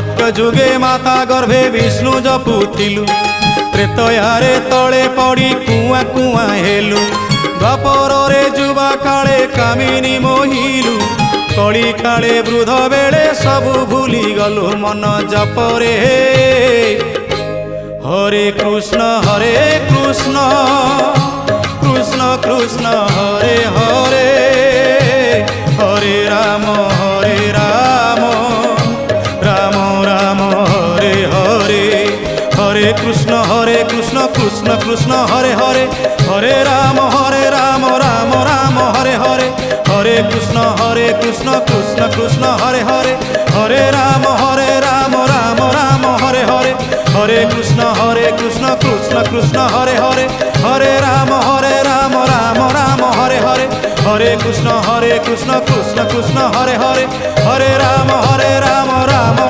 সত্য যুগে মাতা গর্ভে বিষ্ণু জপুথিলু ত্রেতয়ারে তলে পড়ি কুয়া কুয়া হেলু দ্বাপরে যুবা কালে কামিনী মোহিলু কলি কালে বৃদ্ধ বেড়ে সবু ভুলি গলু মন জপরে হরে কৃষ্ণ কৃষ্ণ কৃষ্ণ হরে হরে হরে রাম রাম রাম হরে হরে হরে কৃষ্ণ কৃষ্ণ কৃষ্ণ হরে হরে হরে রাম রাম রাম হরে হরে হরে কৃষ্ণ কৃষ্ণ কৃষ্ণ হরে হরে হরে রাম রাম রাম হরে হরে হরে কৃষ্ণ কৃষ্ণ কৃষ্ণ হরে হরে হরে রাম রাম হরে হরে হরে কৃষ্ণ কৃষ্ণ কৃষ্ণ হরে হরে হরে রাম রাম